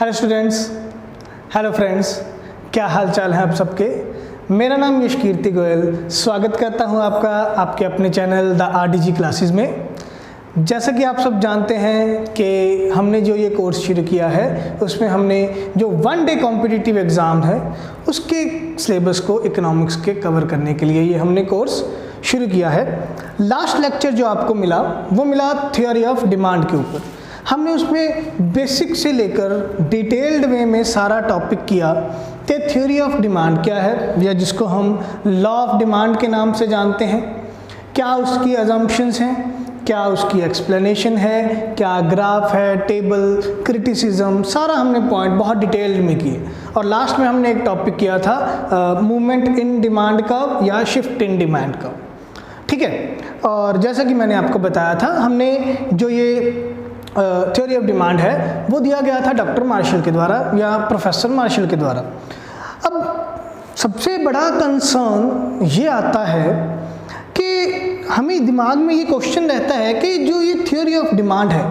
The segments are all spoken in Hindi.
हेलो स्टूडेंट्स, हेलो फ्रेंड्स, क्या हाल चाल है आप सबके। मेरा नाम यश कीर्ति गोयल, स्वागत करता हूं आपका आपके अपने चैनल द RDG क्लासेस में। जैसा कि आप सब जानते हैं कि हमने जो ये कोर्स शुरू किया है उसमें हमने जो 1 डे कॉम्पिटिटिव एग्ज़ाम है उसके सिलेबस को इकोनॉमिक्स के कवर करने के लिए ये हमने कोर्स शुरू किया है। लास्ट लेक्चर जो आपको मिला वो मिला थ्योरी ऑफ डिमांड के ऊपर। हमने उसमें बेसिक से लेकर डिटेल्ड वे में सारा टॉपिक किया कि थ्योरी ऑफ डिमांड क्या है, या जिसको हम लॉ ऑफ डिमांड के नाम से जानते हैं, क्या उसकी अजम्पशंस हैं, क्या उसकी एक्सप्लेनेशन है, क्या ग्राफ है, टेबल, क्रिटिसिज्म, सारा हमने पॉइंट बहुत डिटेल्ड में किए। और लास्ट में हमने एक टॉपिक किया था मूवमेंट इन डिमांड का या शिफ्ट इन डिमांड का, ठीक है। और जैसा कि मैंने आपको बताया था, हमने जो ये थ्योरी ऑफ डिमांड है वो दिया गया था डॉक्टर मार्शल के द्वारा या प्रोफेसर मार्शल के द्वारा। अब सबसे बड़ा कंसर्न ये आता है कि हमें दिमाग में ये क्वेश्चन रहता है कि जो ये थ्योरी ऑफ डिमांड है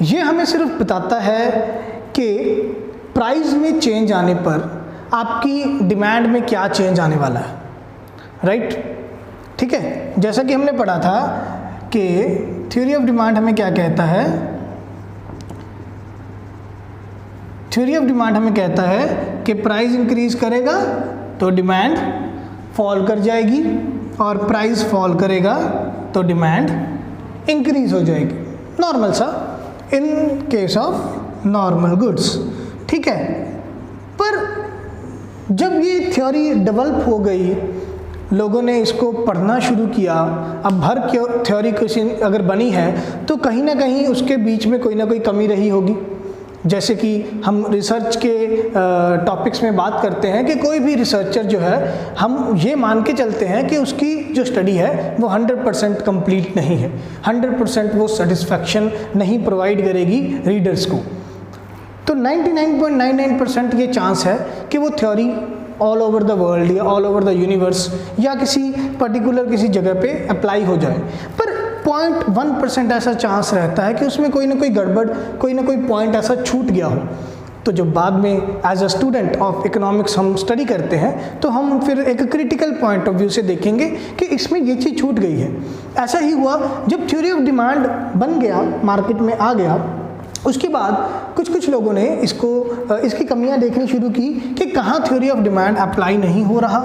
ये हमें सिर्फ बताता है कि प्राइस में चेंज आने पर आपकी डिमांड में क्या चेंज आने वाला है, राइट, ठीक है। जैसा कि हमने पढ़ा था कि थ्योरी ऑफ डिमांड हमें क्या कहता है, थ्योरी ऑफ डिमांड हमें कहता है कि प्राइस इंक्रीज करेगा तो डिमांड फॉल कर जाएगी, और प्राइस फॉल करेगा तो डिमांड इंक्रीज हो जाएगी। नॉर्मल सा in case of normal goods, ठीक है। पर जब ये थ्योरी डेवलप हो गई, लोगों ने इसको पढ़ना शुरू किया, अब हर थ्योरी किसी अगर बनी है तो कहीं ना कहीं उसके बीच में कोई ना कोई कमी रही होगी। जैसे कि हम रिसर्च के टॉपिक्स में बात करते हैं कि कोई भी रिसर्चर जो है, हम ये मान के चलते हैं कि उसकी जो स्टडी है वो 100% कंप्लीट नहीं है, 100% वो सेटिस्फैक्शन नहीं प्रोवाइड करेगी रीडर्स को। तो 99.99% ये चांस है कि वो theory all over the world या ऑल ओवर द यूनिवर्स या किसी पर्टिकुलर किसी जगह पे अप्लाई हो जाए। पर 0.1% ऐसा चांस रहता है कि उसमें कोई ना कोई गड़बड़, कोई ना कोई पॉइंट ऐसा छूट गया हो। तो जब बाद में as a student of economics हम स्टडी करते हैं तो हम फिर एक क्रिटिकल पॉइंट ऑफ व्यू से देखेंगे कि इसमें ये चीज़ छूट गई है। ऐसा ही हुआ जब थ्योरी ऑफ डिमांड बन गया, मार्केट में आ गया, उसके बाद कुछ लोगों ने इसकी कमियां देखनी शुरू की कि कहाँ थ्योरी ऑफ डिमांड अप्लाई नहीं हो रहा।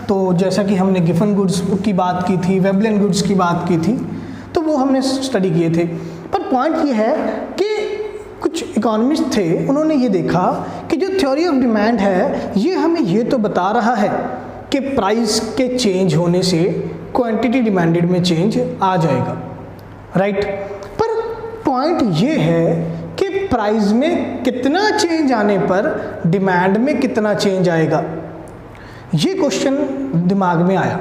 तो जैसा कि हमने गिफन गुड्स की बात की थी, वेबलेन गुड्स की बात की थी, तो वो हमने स्टडी किए थे। पर पॉइंट ये है कि कुछ इकोनॉमिस्ट थे, उन्होंने ये देखा कि जो थ्योरी ऑफ डिमांड है ये हमें ये तो बता रहा है कि प्राइस के चेंज होने से क्वांटिटी डिमांडेड में चेंज आ जाएगा, राइट। पर पॉइंट ये है कि प्राइस में कितना चेंज आने पर डिमांड में कितना चेंज आएगा। ये क्वेश्चन दिमाग में आया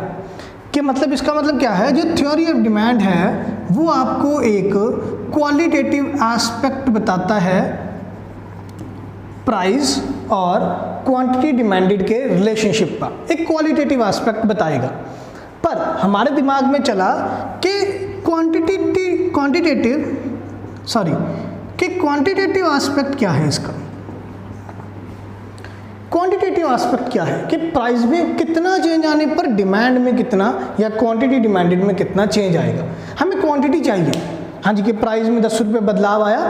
कि मतलब इसका मतलब क्या है, जो थ्योरी ऑफ डिमांड है वो आपको एक क्वालिटेटिव एस्पेक्ट बताता है प्राइस और क्वांटिटी डिमांडेड के रिलेशनशिप का, एक क्वालिटेटिव एस्पेक्ट बताएगा। पर हमारे दिमाग में चला कि क्वांटिटेटिव एस्पेक्ट क्या है इसका। क्वांटिटेटिव एस्पेक्ट क्या है कि प्राइस में कितना चेंज आने पर डिमांड में कितना या क्वांटिटी डिमांडेड में कितना चेंज आएगा। हमें क्वांटिटी चाहिए, हाँ जी, कि प्राइस में 10 रुपये बदलाव आया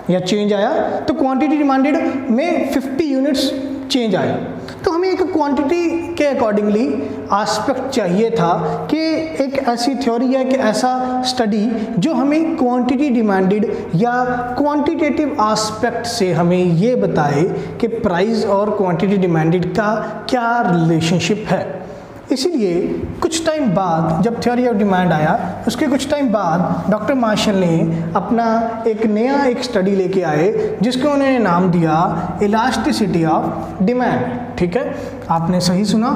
या चेंज आया तो क्वांटिटी डिमांडेड में 50 यूनिट्स चेंज आया। तो हमें एक क्वांटिटी के अकॉर्डिंगली एस्पेक्ट चाहिए था कि एक ऐसी थ्योरी या एक ऐसा स्टडी जो हमें क्वांटिटी डिमांडेड या क्वांटिटेटिव एस्पेक्ट से हमें ये बताए कि प्राइस और क्वांटिटी डिमांडेड का क्या रिलेशनशिप है। इसीलिए कुछ टाइम बाद जब थ्योरी ऑफ डिमांड आया, उसके कुछ टाइम बाद डॉक्टर मार्शल ने अपना एक स्टडी लेके आए जिसको उन्होंने नाम दिया इलास्टिसिटी ऑफ डिमांड, ठीक है, आपने सही सुना,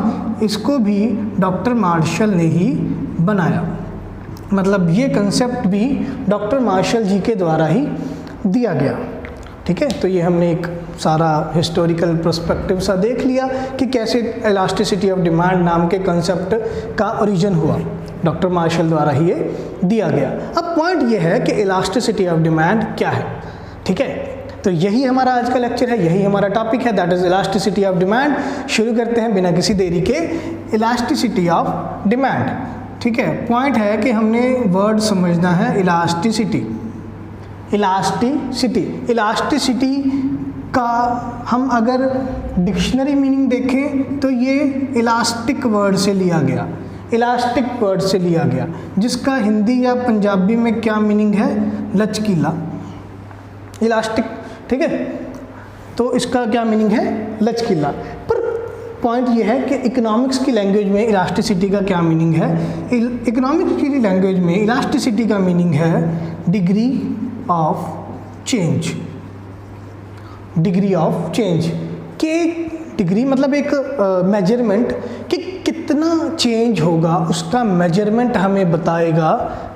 इसको भी डॉक्टर मार्शल ने ही बनाया। मतलब ये कंसेप्ट भी डॉक्टर मार्शल जी के द्वारा ही दिया गया, ठीक है। तो ये हमने एक सारा हिस्टोरिकल पर्सपेक्टिव सा देख लिया कि कैसे इलास्टिसिटी ऑफ डिमांड नाम के कंसेप्ट का ओरिजिन हुआ, डॉक्टर मार्शल द्वारा ही ये दिया गया। अब पॉइंट ये है कि इलास्टिसिटी ऑफ डिमांड क्या है, ठीक है। तो यही हमारा आज का लेक्चर है, यही हमारा टॉपिक है, that is elasticity of demand. शुरू करते हैं बिना किसी देरी के, इलास्टिसिटी ऑफ डिमांड। ठीक है, पॉइंट है कि हमने वर्ड समझना है इलास्टिसिटी। इलास्टिसिटी, इलास्टिसिटी का हम अगर डिक्शनरी मीनिंग देखें तो ये इलास्टिक वर्ड से लिया गया, इलास्टिक वर्ड से लिया गया, जिसका हिंदी या पंजाबी में क्या मीनिंग है, लचकीला, इलास्टिक। ठीक है, तो इसका क्या मीनिंग है, लचकीला। पर पॉइंट ये है कि इकोनॉमिक्स की लैंग्वेज में इलास्टिसिटी का क्या मीनिंग है। इकोनॉमिक्स की लैंग्वेज में इलास्टिसिटी का मीनिंग है degree of change. Degree of change के डिग्री मतलब एक मेजरमेंट कि कितना चेंज होगा, उसका मेजरमेंट हमें बताएगा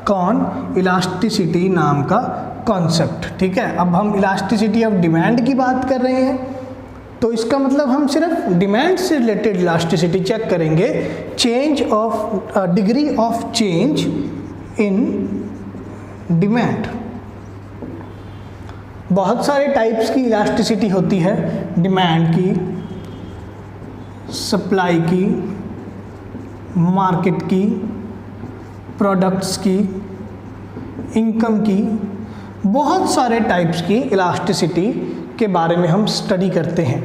कौन, इलास्टिसिटी नाम का कॉन्सेप्ट। ठीक है, अब हम इलास्टिसिटी ऑफ डिमांड की बात कर रहे हैं, तो इसका मतलब हम सिर्फ डिमांड से रिलेटेड इलास्टिसिटी चेक करेंगे। Change of degree of change in demand. बहुत सारे टाइप्स की इलास्टिसिटी होती है, डिमांड की, सप्लाई की, मार्केट की, प्रोडक्ट्स की, इनकम की, बहुत सारे टाइप्स की इलास्टिसिटी के बारे में हम स्टडी करते हैं।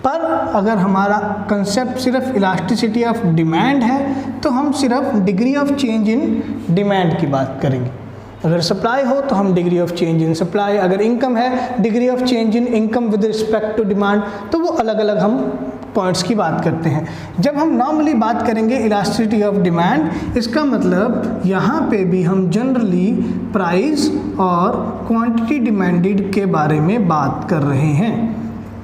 पर अगर हमारा कंसेप्ट सिर्फ इलास्टिसिटी ऑफ डिमांड है तो हम सिर्फ degree of change in demand की बात करेंगे। अगर सप्लाई हो तो हम degree of change in supply, अगर इनकम है degree of change in income with respect to demand, तो वो अलग अलग हम पॉइंट्स की बात करते हैं। जब हम नॉर्मली बात करेंगे इलास्टिसिटी ऑफ डिमांड, इसका मतलब यहाँ पे भी हम जनरली प्राइस और क्वांटिटी डिमांडेड के बारे में बात कर रहे हैं।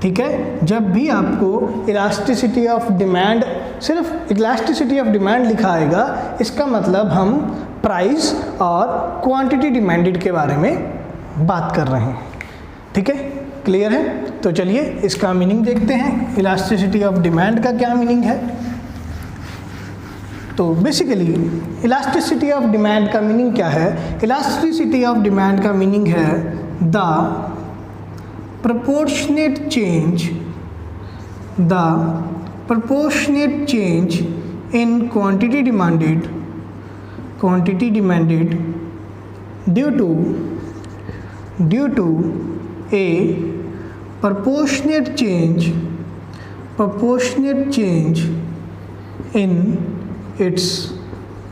ठीक है, जब भी आपको इलास्टिसिटी ऑफ डिमांड, सिर्फ इलास्टिसिटी ऑफ डिमांड लिखा आएगा, इसका मतलब हम प्राइस और क्वांटिटी डिमांडेड के बारे में बात कर रहे हैं। ठीक है, क्लियर है? तो चलिए इसका मीनिंग देखते हैं, इलास्टिसिटी ऑफ डिमांड का क्या मीनिंग है। तो बेसिकली इलास्टिसिटी ऑफ डिमांड का मीनिंग क्या है? इलास्टिसिटी ऑफ डिमांड का मीनिंग है the proportionate change in quantity demanded due to a proportionate change in its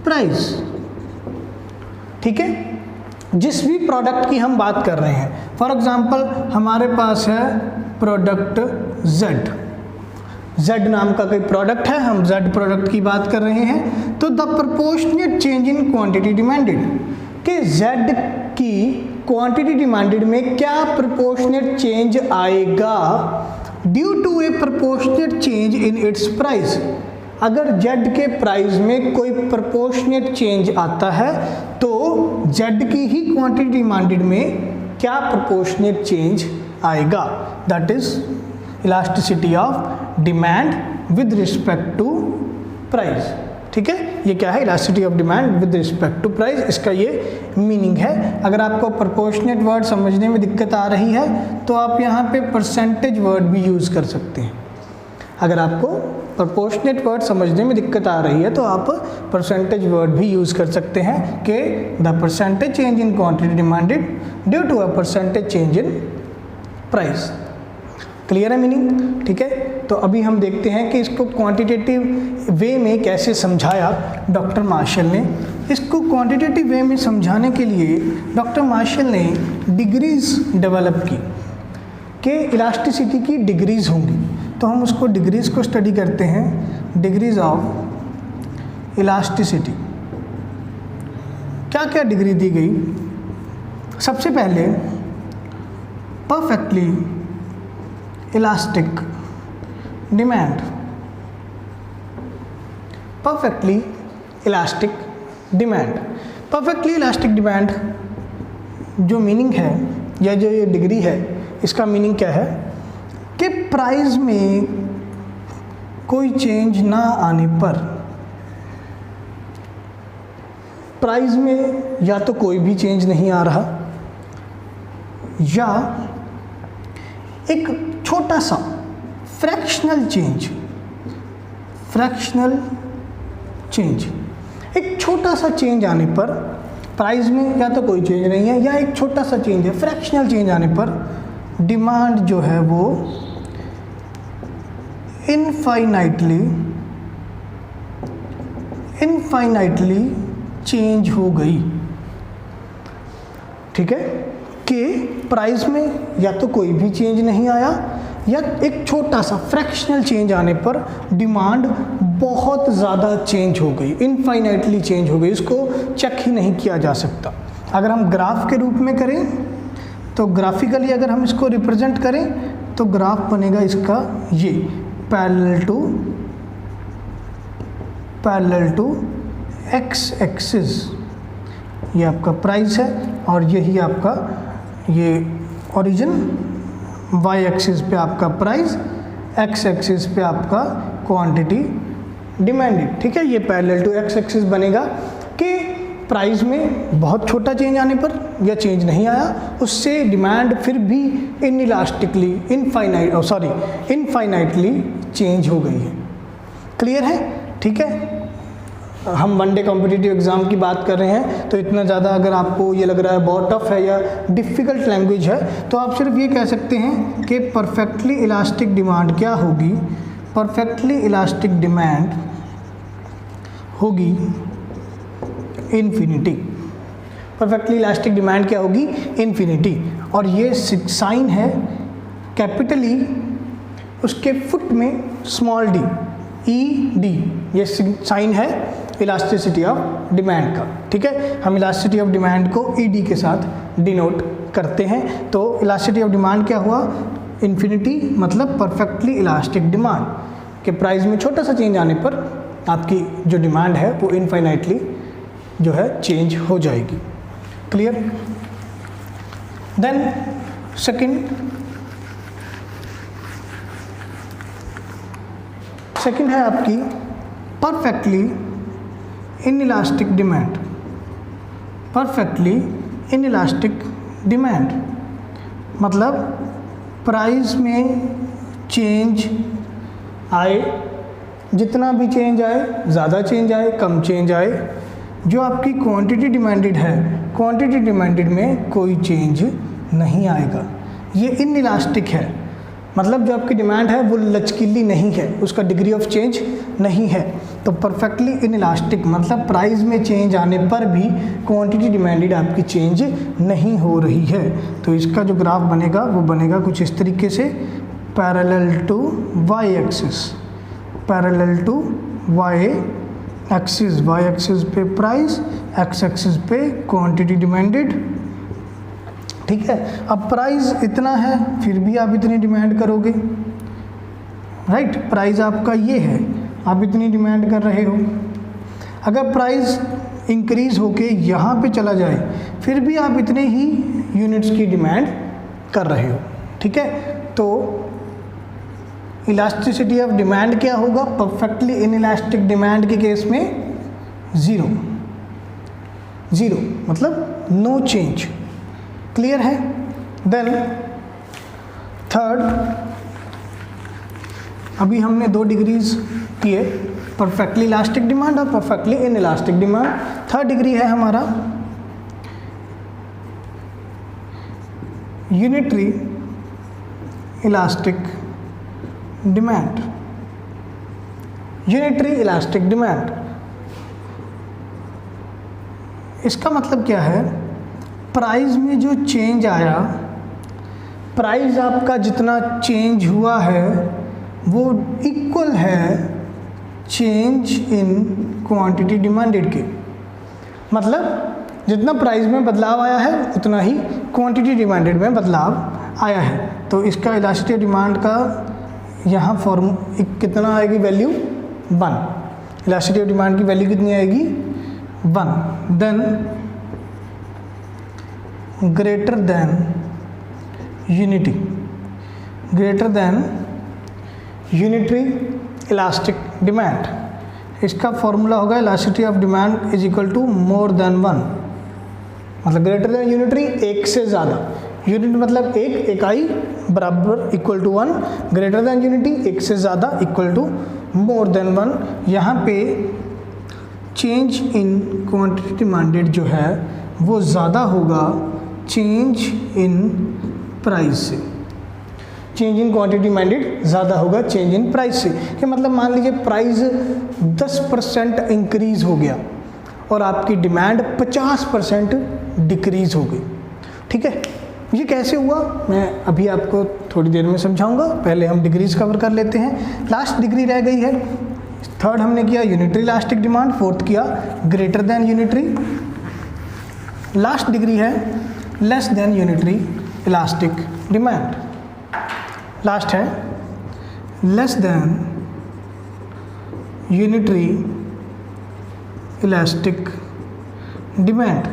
price। ठीक है, जिस भी प्रोडक्ट की हम बात कर रहे हैं, फॉर एग्जांपल हमारे पास है प्रोडक्ट Z नाम का कोई प्रोडक्ट है, हम Z प्रोडक्ट की बात कर रहे हैं, तो the proportionate change in quantity demanded, कि Z की क्वांटिटी डिमांडेड में क्या प्रोपोर्शनेट चेंज आएगा due to a proportionate change in its price. अगर Z के प्राइस में कोई प्रोपोर्शनेट चेंज आता है तो Z की ही क्वांटिटी डिमांडेड में क्या प्रोपोर्शनेट चेंज आएगा, that is elasticity of demand with respect to price. ठीक है, ये क्या है, elasticity of demand with respect to price, इसका ये मीनिंग है। अगर आपको प्रोपोर्शनेट वर्ड समझने में दिक्कत आ रही है तो आप यहाँ पे परसेंटेज वर्ड भी यूज़ कर सकते हैं। अगर आपको प्रोपोर्शनेट वर्ड समझने में दिक्कत आ रही है तो आप परसेंटेज वर्ड भी यूज़ कर सकते हैं कि the percentage change in quantity demanded due to a percentage change in price. Clear है मीनिंग? ठीक है, तो अभी हम देखते हैं कि इसको क्वांटिटेटिव वे में कैसे समझाया डॉक्टर मार्शल ने। इसको क्वांटिटेटिव वे में समझाने के लिए डॉक्टर मार्शल ने डिग्रीज डेवलप की कि इलास्टिसिटी की डिग्रीज़ होंगी, तो हम उसको डिग्रीज़ को स्टडी करते हैं। डिग्रीज ऑफ इलास्टिसिटी, क्या क्या डिग्री दी गई? सबसे पहले perfectly elastic demand. Perfectly elastic demand, perfectly elastic demand जो मीनिंग है या जो ये डिग्री है, इसका मीनिंग क्या है कि प्राइस में कोई चेंज ना आने पर, प्राइस में या तो कोई भी चेंज नहीं आ रहा या एक छोटा सा फ्रैक्शनल चेंज, एक छोटा सा चेंज आने पर प्राइस में या तो कोई चेंज नहीं है या एक छोटा सा चेंज है, फ्रैक्शनल चेंज आने पर डिमांड जो है वो इनफाइनाइटली चेंज हो गई। ठीक है, कि प्राइस में या तो कोई भी चेंज नहीं आया या एक छोटा सा फ्रैक्शनल चेंज आने पर डिमांड बहुत ज़्यादा चेंज हो गई, इनफाइनाइटली चेंज हो गई, इसको चेक ही नहीं किया जा सकता। अगर हम ग्राफ के रूप में करें तो ग्राफिकली अगर हम इसको रिप्रेजेंट करें तो ग्राफ बनेगा इसका ये पैरेलल टू एक्स एक्सिस, ये आपका प्राइस है और यही आपका ये ओरिजिन, वाई एक्सिस पे आपका प्राइस, एक्स एक्सिस पे आपका क्वांटिटी डिमांडेड। ठीक है, ये पैरेलल टू एक्स एक्सिस बनेगा कि प्राइस में बहुत छोटा चेंज आने पर या चेंज नहीं आया, उससे डिमांड फिर भी इनफाइनाइटली चेंज हो गई है। क्लियर है? ठीक है, हम वन डे कॉम्पिटिटिव एग्ज़ाम की बात कर रहे हैं तो इतना ज़्यादा अगर आपको ये लग रहा है बहुत टफ है या डिफ़िकल्ट लैंग्वेज है तो आप सिर्फ ये कह सकते हैं कि परफेक्टली इलास्टिक डिमांड क्या होगी, परफेक्टली इलास्टिक डिमांड होगी इन्फिनिटी। परफेक्टली इलास्टिक डिमांड क्या होगी? इन्फिनिटी। और ये साइन है कैपिटल ई, उसके फुट में स्मॉल डी, ई डी, ये साइन है इलास्टिसिटी ऑफ डिमांड का। ठीक है, हम इलास्टिसिटी ऑफ डिमांड को ई डी के साथ डिनोट करते हैं। तो इलास्टिसिटी ऑफ डिमांड क्या हुआ? इन्फिनिटी, मतलब परफेक्टली इलास्टिक डिमांड के प्राइस में छोटा सा चेंज आने पर आपकी जो डिमांड है वो इनफाइनाइटली जो है चेंज हो जाएगी। क्लियर? देन सेकंड है आपकी perfectly inelastic demand. Perfectly inelastic demand मतलब प्राइस में चेंज आए, जितना भी चेंज आए, ज़्यादा चेंज आए, कम चेंज आए, जो आपकी क्वांटिटी डिमांडेड है, क्वांटिटी डिमांडेड में कोई चेंज नहीं आएगा। ये इनइलास्टिक है, मतलब जो आपकी डिमांड है वो लचकीली नहीं है, उसका डिग्री ऑफ चेंज नहीं है। तो परफेक्टली इनइलास्टिक मतलब प्राइस में चेंज आने पर भी क्वांटिटी डिमांडेड आपकी चेंज नहीं हो रही है। तो इसका जो ग्राफ बनेगा वो बनेगा कुछ इस तरीके से, parallel to Y axis, parallel to Y axis, Y axis पे प्राइस, एक्स एक्सिस पे क्वांटिटी डिमांडेड। ठीक है, अब प्राइस इतना है फिर भी आप इतनी डिमांड करोगे, राइट? प्राइस आपका ये है, आप इतनी डिमांड कर रहे हो। अगर प्राइस इंक्रीज होके यहाँ पे चला जाए फिर भी आप इतने ही यूनिट्स की डिमांड कर रहे हो। ठीक है, तो इलास्टिसिटी ऑफ डिमांड क्या होगा? परफेक्टली इनइलास्टिक डिमांड के केस में ज़ीरो मतलब नो चेंज। क्लियर है? देन थर्ड, अभी हमने 2 डिग्रीज किए, परफेक्टली इलास्टिक डिमांड और perfectly inelastic demand. Third degree है हमारा unitary elastic demand. Unitary elastic demand, इसका मतलब क्या है? प्राइस में जो चेंज आया, प्राइस आपका जितना चेंज हुआ है वो इक्वल है चेंज इन क्वांटिटी डिमांडेड के। मतलब जितना प्राइस में बदलाव आया है उतना ही क्वांटिटी डिमांडेड में बदलाव आया है। तो इसका इलास्टिसिटी डिमांड का यहाँ फॉर्म कितना आएगी? वैल्यू 1। इलास्टिसिटी ऑफ डिमांड की वैल्यू कितनी आएगी? 1। Then greater than unity, greater than unitary elastic demand, इसका फॉर्मूला होगा elasticity of demand is equal to more than 1, मतलब ग्रेटर देन यूनिटरी, एक से ज़्यादा, यूनिट मतलब एक, इकाई, बराबर equal to 1, greater than unity एक से ज़्यादा, इक्वल टू मोर देन 1। यहाँ पे चेंज इन क्वांटिटी डिमांडेड जो है वो ज़्यादा होगा चेंज इन प्राइस से। चेंज इन क्वांटिटी डिमांडेड ज़्यादा होगा चेंज इन प्राइस से। कि मतलब मान लीजिए प्राइस 10% इंक्रीज़ हो गया और आपकी डिमांड 50% डिक्रीज़ हो गई। ठीक है, ये कैसे हुआ मैं अभी आपको थोड़ी देर में समझाऊंगा। पहले हम डिग्रीज कवर कर लेते हैं। लास्ट डिग्री रह गई है, थर्ड हमने किया यूनिटरी इलास्टिक डिमांड, फोर्थ किया greater than unitary, last degree है less than unitary elastic demand. Last है less than unitary elastic demand.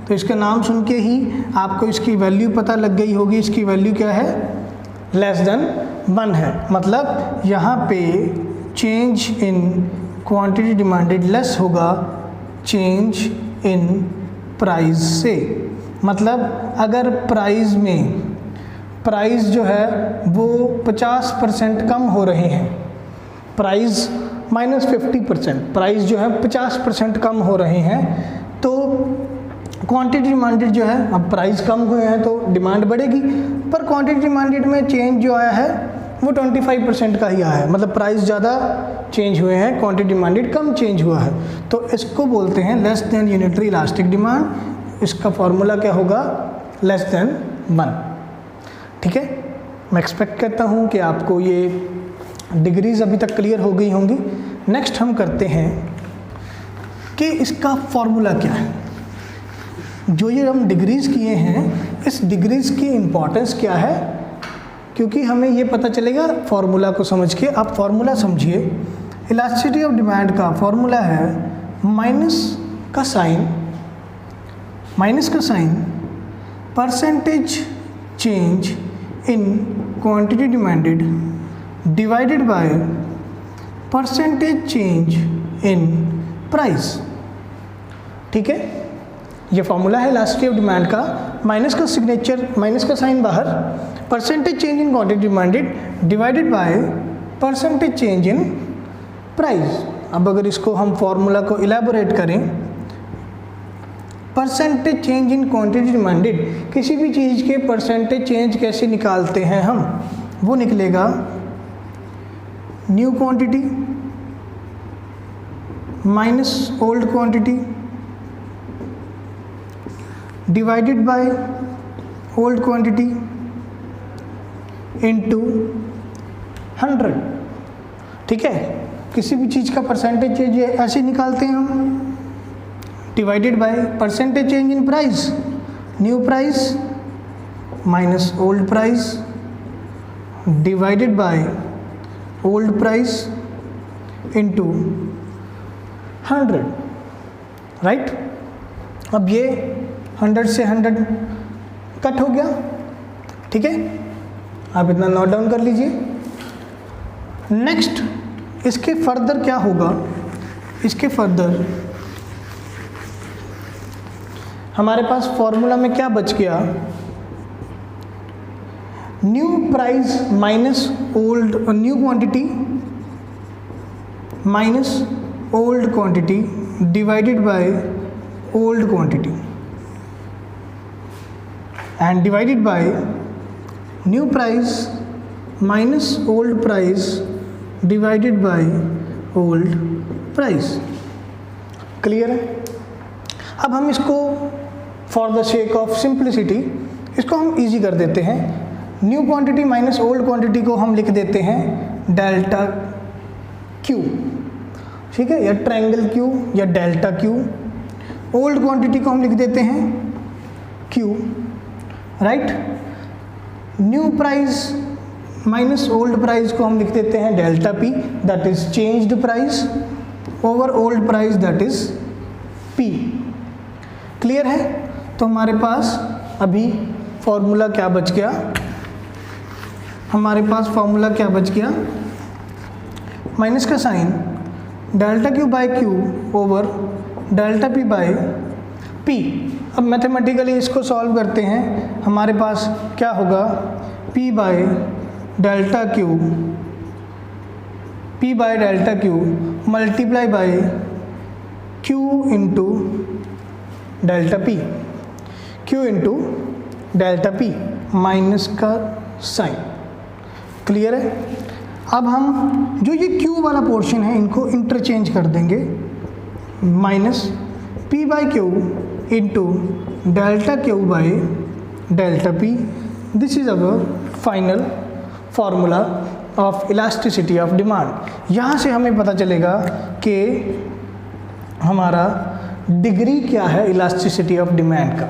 तो इसका नाम सुन के ही आपको इसकी वैल्यू पता लग गई होगी। इसकी वैल्यू क्या है, लेस देन 1 है। मतलब यहाँ पे change in quantity demanded less होगा चेंज इन प्राइस से। मतलब अगर प्राइस जो है वो 50% कम हो रहे हैं, प्राइस -50%, प्राइस जो है 50% कम हो रहे हैं, तो क्वांटिटी डिमांडेड जो है, अब प्राइस कम हुए हैं तो डिमांड बढ़ेगी, पर क्वांटिटी डिमांडेड में चेंज जो आया है वो 25% का ही आया है। मतलब प्राइस ज़्यादा चेंज हुए हैं, क्वांटिटी डिमांडेड कम चेंज हुआ है। तो इसको बोलते हैं less than unitary elastic demand. इसका फॉर्मूला क्या होगा, लेस देन 1। ठीक है, मैं एक्सपेक्ट करता हूँ कि आपको ये डिग्रीज अभी तक क्लियर हो गई होंगी। नेक्स्ट हम करते हैं कि इसका फॉर्मूला क्या है। जो ये हम डिग्रीज किए हैं, इस डिग्रीज की इम्पोर्टेंस क्या है, क्योंकि हमें ये पता चलेगा फॉर्मूला को समझ के। आप फॉर्मूला समझिए, इलास्टिसिटी ऑफ डिमांड का फॉर्मूला है माइनस का sign percentage change in quantity demanded divided by percentage change in price. ठीक है, ये फॉर्मूला है इलास्टिसिटी ऑफ डिमांड का। माइनस का सिग्नेचर, माइनस का साइन बाहर, percentage change in quantity demanded divided by percentage change in price. अब अगर इसको हम फॉर्मूला को इलेबोरेट करें, percentage change in quantity demanded, किसी भी चीज़ के परसेंटेज चेंज कैसे निकालते हैं हम, वो निकलेगा new quantity minus old quantity divided by old quantity into 100। ठीक है, किसी भी चीज़ का परसेंटेज चेंज ऐसे निकालते हैं हम, divided by percentage change in price, new price minus old price divided by old price into 100। Right, अब ये 100 से 100 कट हो गया। ठीक है, आप इतना नोट डाउन कर लीजिए। नेक्स्ट इसके फर्दर क्या होगा, इसके फर्दर हमारे पास फॉर्मूला में क्या बच गया, new price minus old, new quantity minus old quantity divided by old quantity and divided by new price minus old price divided by old price। Clear है। अब हम इसको for the shake of simplicity इसको हम इजी कर देते हैं। New quantity minus old quantity को हम लिख देते हैं डेल्टा क्यू। ठीक है, या ट्रायंगल क्यू या डेल्टा क्यू। ओल्ड क्वांटिटी को हम लिख देते हैं Q. Right, new price minus old price को हम लिख देते हैं delta P, that is changed price over old price, that is P. Clear है। तो हमारे पास अभी फॉर्मूला क्या बच गया, हमारे पास फॉर्मूला क्या बच गया, माइनस का sign delta Q by Q over delta P by P. अब मैथमेटिकली इसको सॉल्व करते हैं, हमारे पास क्या होगा, P by delta Q multiply by Q into delta P minus का साइन। क्लियर है। अब हम जो ये Q वाला पोर्शन है इनको इंटरचेंज कर देंगे, minus P by Q into delta Q by delta P। This is our final formula of elasticity of demand. यहाँ से हमें पता चलेगा कि हमारा डिग्री क्या है इलास्टिसिटी ऑफ डिमांड का।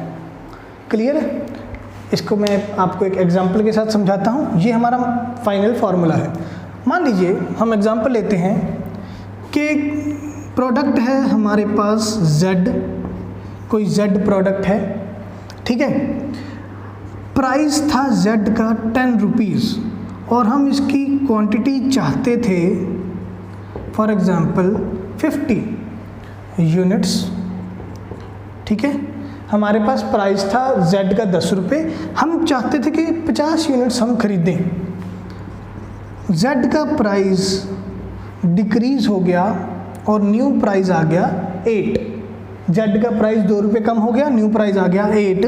क्लियर है। इसको मैं आपको एक एग्जांपल के साथ समझाता हूँ। ये हमारा फाइनल फार्मूला है। मान लीजिए हम एग्जांपल लेते हैं कि प्रोडक्ट है हमारे पास Z, कोई Z प्रोडक्ट है, ठीक है। प्राइस था Z का 10 रुपीज़ और हम इसकी क्वांटिटी चाहते थे फॉर एग्जांपल 50 यूनिट्स, ठीक है। हमारे पास प्राइस था Z का 10 रुपये, हम चाहते थे कि 50 यूनिट्स हम खरीदें। Z का प्राइस डिक्रीज हो गया और न्यू प्राइस आ गया 8। Z का प्राइस 2 रुपये कम हो गया, न्यू प्राइस आ गया 8।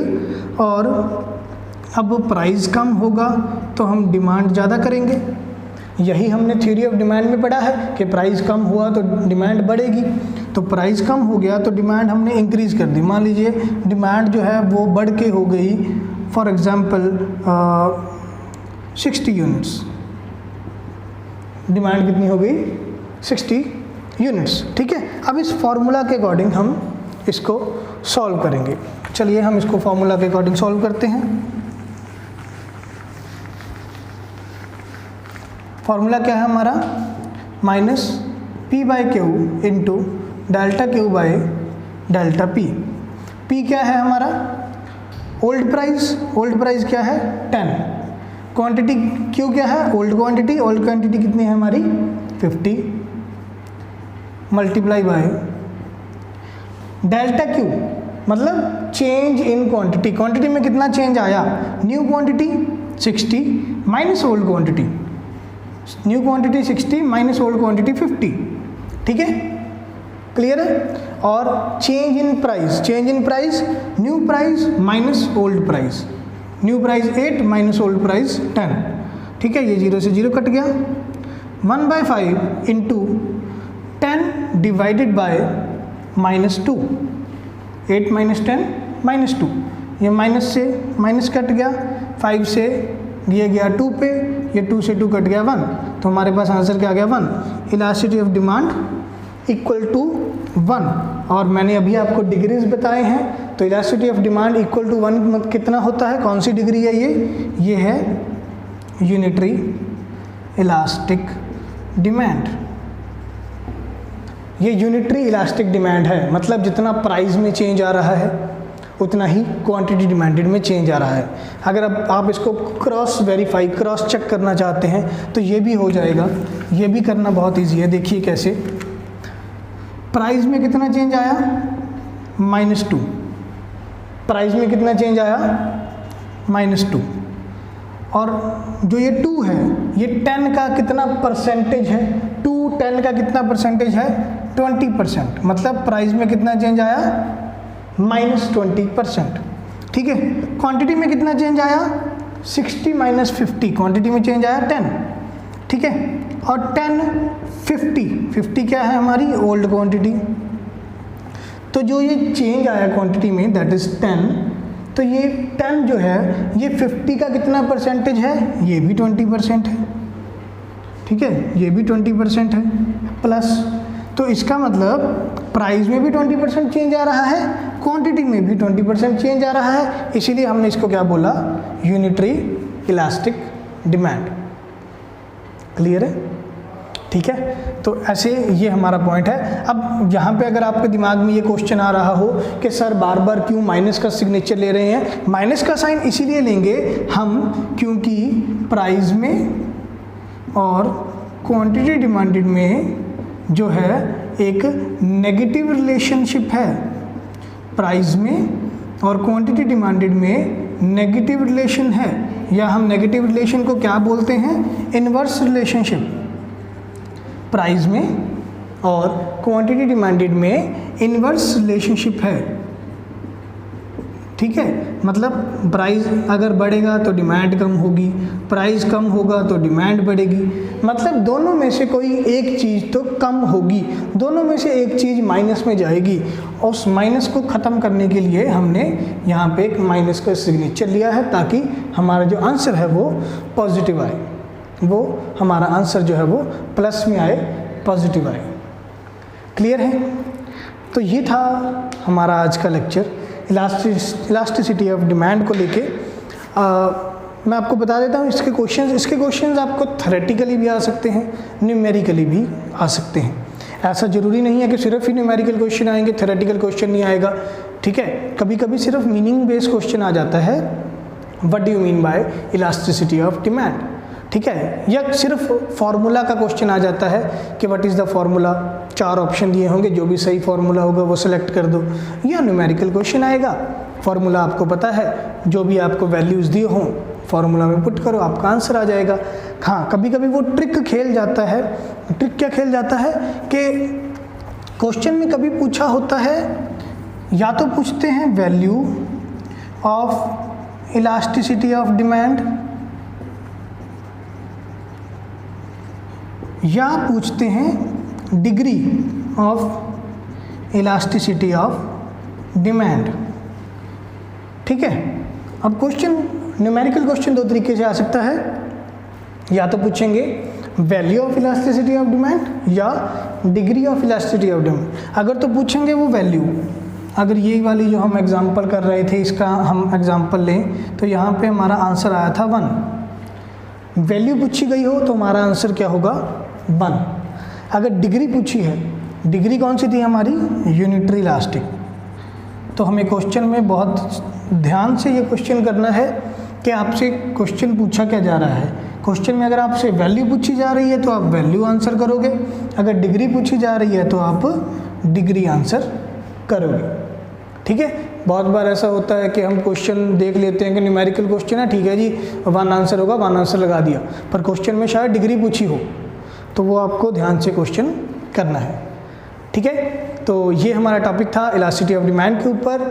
और अब प्राइस कम होगा तो हम डिमांड ज़्यादा करेंगे। यही हमने थ्योरी ऑफ डिमांड में पढ़ा है कि प्राइस कम हुआ तो डिमांड बढ़ेगी। तो प्राइस कम हो गया तो डिमांड हमने इंक्रीज़ कर दी। मान लीजिए डिमांड जो है वो बढ़ के हो गई फॉर एग्ज़ाम्पल 60 यूनिट्स। डिमांड कितनी हो गई? 60 यूनिट्स, ठीक है। अब इस फार्मूला के अकॉर्डिंग हम इसको सॉल्व करेंगे। चलिए हम इसको फार्मूला के अकॉर्डिंग सॉल्व करते हैं। फार्मूला क्या है हमारा? Minus P by Q into delta Q by delta P। P क्या है हमारा? ओल्ड प्राइस क्या है? 10। क्वांटिटी Q क्या है? ओल्ड क्वांटिटी कितनी है हमारी? 50 मल्टीप्लाई बाय डेल्टा Q मतलब चेंज इन क्वांटिटी में कितना चेंज आया? New quantity 60 minus old quantity, new quantity 60 minus old quantity 50, ठीक है। क्लियर है। और change in price new price minus old price, new price 8 minus old price 10, ठीक है। ये 0 से 0 कट गया। 1/5 इंटू 10 डिवाइडेड बाय -2, 8 माइनस 10 -2, ये माइनस से माइनस कट गया, 5 से ये गया 2 पे, ये 2 से 2 कट गया 1, तो हमारे पास आंसर क्या आ गया? 1। Elasticity of demand equal to 1। और मैंने अभी आपको डिग्रीज बताए हैं, तो elasticity of demand equal to 1 कितना होता है? कौन सी डिग्री है ये है यूनिटरी इलास्टिक डिमांड। ये यूनिटरी इलास्टिक डिमांड है, मतलब जितना प्राइस में चेंज आ रहा है उतना ही क्वांटिटी डिमांडेड में चेंज आ रहा है। अगर अब आप इसको क्रॉस चेक करना चाहते हैं तो ये भी हो जाएगा। ये भी करना बहुत इजी है। देखिए कैसे, प्राइस में कितना चेंज आया? -2। प्राइस में कितना चेंज आया? -2। और जो ये 2 है ये 10 का कितना परसेंटेज है? 2 10 का कितना परसेंटेज है? 20%। मतलब प्राइस में कितना चेंज आया? -20%, ठीक है। क्वांटिटी में कितना चेंज आया? 60 माइनस 50, क्वांटिटी में चेंज आया 10, ठीक है। और 10 50 क्या है हमारी? Old quantity. तो जो ये चेंज आया क्वांटिटी में दैट इज 10, तो ये 10 जो है ये 50 का कितना परसेंटेज है? ये भी 20% है, ठीक है। ये भी 20% है प्लस, तो इसका मतलब प्राइस में भी 20% चेंज आ रहा है, क्वांटिटी में भी 20% चेंज आ रहा है। इसीलिए हमने इसको क्या बोला? Unitary elastic demand. क्लियर है, ठीक है। तो ऐसे ये हमारा पॉइंट है। अब यहाँ पे अगर आपके दिमाग में ये क्वेश्चन आ रहा हो कि सर बार बार क्यों माइनस का सिग्नेचर ले रहे हैं? माइनस का साइन इसीलिए लेंगे हम क्योंकि प्राइस में और क्वांटिटी डिमांडेड में जो है एक नेगेटिव रिलेशनशिप है। प्राइस में और क्वांटिटी डिमांडेड में नेगेटिव रिलेशन है, या हम नेगेटिव रिलेशन को क्या बोलते हैं, इन्वर्स रिलेशनशिप। प्राइस में और क्वांटिटी डिमांडेड में इन्वर्स रिलेशनशिप है, ठीक है। मतलब प्राइस अगर बढ़ेगा तो डिमांड कम होगी, प्राइस कम होगा तो डिमांड बढ़ेगी, मतलब दोनों में से कोई एक चीज़ तो कम होगी, दोनों में से एक चीज़ माइनस में जाएगी। और उस माइनस को ख़त्म करने के लिए हमने यहाँ पे एक माइनस का सिग्नेचर लिया है, ताकि हमारा जो आंसर है वो पॉजिटिव आए, वो हमारा आंसर जो है वो प्लस में आए, पॉजिटिव आए। क्लियर है? तो ये था हमारा आज का लेक्चर इलास्टिसिटी ऑफ डिमांड को लेके। मैं आपको बता देता हूँ इसके क्वेश्चंस आपको थ्योरेटिकली भी आ सकते हैं, न्यूमेरिकली भी आ सकते हैं। ऐसा ज़रूरी नहीं है कि सिर्फ ही न्यूमेरिकल क्वेश्चन आएंगे, थ्योरेटिकल क्वेश्चन नहीं आएगा, ठीक है। कभी कभी सिर्फ मीनिंग बेस्ड क्वेश्चन आ जाता है, what do you mean by elasticity of demand, ठीक है। या सिर्फ फार्मूला का क्वेश्चन आ जाता है कि what is the formula, 4 option दिए होंगे, जो भी सही फार्मूला होगा वो सिलेक्ट कर दो। या न्यूमेरिकल क्वेश्चन आएगा, फार्मूला आपको पता है, जो भी आपको वैल्यूज़ दिए हों फार्मूला में पुट करो, आपका आंसर आ जाएगा। हाँ, कभी कभी वो ट्रिक खेल जाता है। ट्रिक क्या खेल जाता है कि क्वेश्चन में कभी पूछा होता है, या तो पूछते हैं value of elasticity of demand, या पूछते हैं degree of elasticity of demand, ठीक है। अब क्वेश्चन न्यूमेरिकल क्वेश्चन 2 तरीके से आ सकता है, या तो पूछेंगे value of elasticity of demand या degree of elasticity of demand. अगर तो पूछेंगे वो वैल्यू, अगर ये वाली जो हम एग्जांपल कर रहे थे इसका हम एग्जांपल लें तो यहाँ पे हमारा आंसर आया था 1। वैल्यू पूछी गई हो तो हमारा आंसर क्या होगा, 1। अगर डिग्री पूछी है, डिग्री कौन सी थी हमारी, यूनिटरी इलास्टिक। तो हमें क्वेश्चन में बहुत ध्यान से ये क्वेश्चन करना है कि आपसे क्वेश्चन पूछा क्या जा रहा है। क्वेश्चन में अगर आपसे वैल्यू पूछी जा रही है तो आप वैल्यू आंसर करोगे, अगर डिग्री पूछी जा रही है तो आप डिग्री आंसर करोगे, ठीक है। बहुत बार ऐसा होता है कि हम क्वेश्चन देख लेते हैं कि न्यूमेरिकल क्वेश्चन है, ठीक है जी 1 आंसर होगा, 1 आंसर लगा दिया, पर क्वेश्चन में शायद डिग्री पूछी हो, तो वो आपको ध्यान से क्वेश्चन करना है, ठीक है। तो ये हमारा टॉपिक था इलास्टिसिटी ऑफ डिमांड के ऊपर।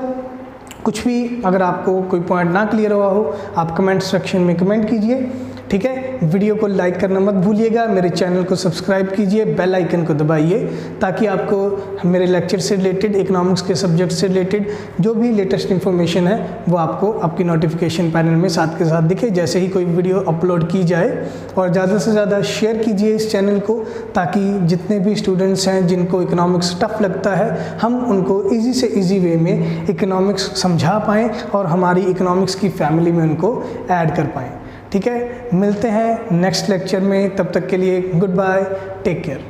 कुछ भी अगर आपको कोई पॉइंट ना क्लियर हुआ हो, आप कमेंट सेक्शन में कमेंट कीजिए, ठीक है। वीडियो को लाइक करना मत भूलिएगा, मेरे चैनल को सब्सक्राइब कीजिए, बेल आइकन को दबाइए, ताकि आपको मेरे लेक्चर से रिलेटेड, इकोनॉमिक्स के सब्जेक्ट से रिलेटेड जो भी लेटेस्ट इन्फॉर्मेशन है वो आपको आपकी नोटिफिकेशन पैनल में साथ के साथ दिखे जैसे ही कोई वीडियो अपलोड की जाए। और ज़्यादा से ज़्यादा शेयर कीजिए इस चैनल को, ताकि जितने भी स्टूडेंट्स हैं जिनको इकोनॉमिक्स टफ लगता है, हम उनको ईजी से ईजी वे में इकोनॉमिक्स समझा पाएँ और हमारी इकोनॉमिक्स की फैमिली में उनको ऐड कर पाएँ, ठीक है। मिलते हैं नेक्स्ट लेक्चर में, तब तक के लिए गुड बाय, टेक केयर।